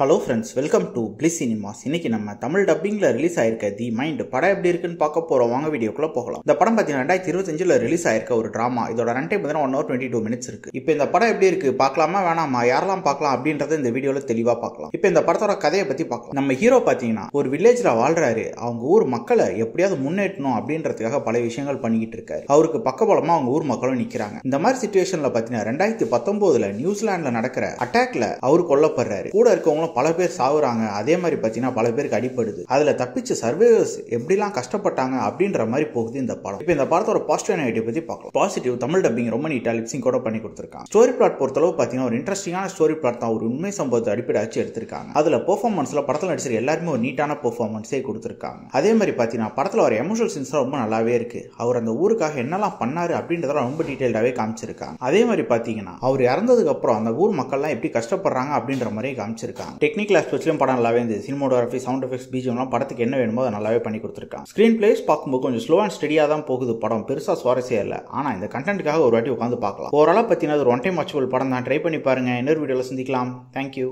Hello friends, welcome to bliss cinemas. இன்னைக்கு நம்ம Tamil டப்பிங்ல release ஆயிருக்க தி மைண்ட் படம் எப்படி இருக்குன்னு பார்க்க போறோம். வாங்க வீடியோக்குள்ள போகலாம். இந்த படம் பார்த்தீங்கன்னா 2025 ரிலீஸ் ஆயிருக்க ஒரு டிராமா. இதோட ரன் டைம் 1 hour 22 minutes இருக்கு. இப்போ இந்த படம் எப்படி இருக்கு பார்க்கலாமா வேணாமா, யாரெல்லாம் பார்க்கலாம் அப்படின்றத இந்த வீடியோல தெளிவா பார்க்கலாம். இப்போ இந்த படத்தோட கதையை பத்தி பார்க்கலாம். நம்ம ஹீரோ பார்த்தீங்கன்னா ஒரு வில்லேஜ்ல வாழ்றாரு. அவங்க ஊர் மக்களை எப்படியாவது முன்னேற்றணும் அப்படின்றதுக்காக பல விஷயங்கள் பண்ணிக்கிட்டு இருக்காரு. அவருக்கு பக்கபலமா அவங்க ஊர் மக்களும் நிக்கிறாங்க. இந்த மாதிரி சிச்சுவேஷன்ல பார்த்தீங்கன்னா 2019 நியூசிலாந்துல நடக்கிற அட்டாக்ல அவரு கொல்லப்படுறாரு. கூட இருக்கவங்க பல பேர் சாவுறாங்க. அதே மாதிரி பாத்தீங்கன்னா பல பேருக்கு அடிப்படுது. அதுல தப்பிச்சு சர்வைவர்ஸ் எப்படிலாம் கஷ்டப்பட்டாங்க அப்படின்ற மாதிரி போகுது இந்த படம். இப்போ இந்த படத்தோட பாசிட்டிவ் நெகட்டிவ் பத்தி பார்க்கலாம். பாசிட்டிவ், தமிழ் டப்பிங் ரொம்ப நீட்டா லிப்சிங் கூட பண்ணி கொடுத்திருக்காங்க. ஸ்டோரி பிளாட் பொறுத்தளவு பாத்தீங்கன்னா ஒரு இன்ட்ரெஸ்டிங்கான ஸ்டோரி பிளாட் தான். ஒரு உண்மை சம்பவத்தை அடிப்படை வச்சு எடுத்திருக்காங்க. அதுல பெர்ஃபார்மன்ஸ்ல படத்துல நடிச்சிருக்க எல்லாருமே ஒரு நீட்டான பெர்ஃபார்மன்ஸே கொடுத்திருக்காங்க. அதே மாதிரி பாத்தீங்கன்னா படத்துல ஒரு எமோஷனல் சீன்ஸ் ரொம்ப நல்லாவே இருக்கு. அவர் அந்த ஊருக்காக என்னெல்லாம் பண்ணாரு அப்படின்றத ரொம்ப டீடைல்டாவே காமிச்சிருக்காங்க. அதே மாதிரி பாத்தீங்கன்னா அவர் இறந்ததுக்கு அப்புறம் அந்த ஊர் மக்கள்லாம் எப்படி கஷ்டப்படுறாங்க அப்படின்ற மாதிரி காமிச்சிருக்காங்க. டெக்னிக்கல் ஆஸ்பெக்ட்ஸ்லயும் படம் நல்லாவே இருந்தது. சினிமோட்டோகிராஃபி, சவுண்ட் எஃபெக்ட்ஸ், பிஜிஎம்லாம் படத்துக்கு என்ன வேணுமோ அதை நல்லாவே பண்ணி கொடுத்துருக்காங்க. ஸ்கிரீன் பிளேஸ் பார்க்கும்போது கொஞ்சம் ஸ்லோ அண்ட் ஸ்டடியா தான் போகுது. படம் பெருசா சுவாரஸ்யம் இல்லை. ஆனா இந்த கண்டென்ட்டுக்காக ஒரு வாட்டி உட்காந்து பார்க்கலாம். ஓவராலா பார்த்தீங்கன்னா ஒரு ஒன் டைம் வாட்சபிள் படம் தான். ட்ரை பண்ணி பாருங்க. இன்னொரு வீடியோல சந்திக்கலாம். தேங்க்யூ.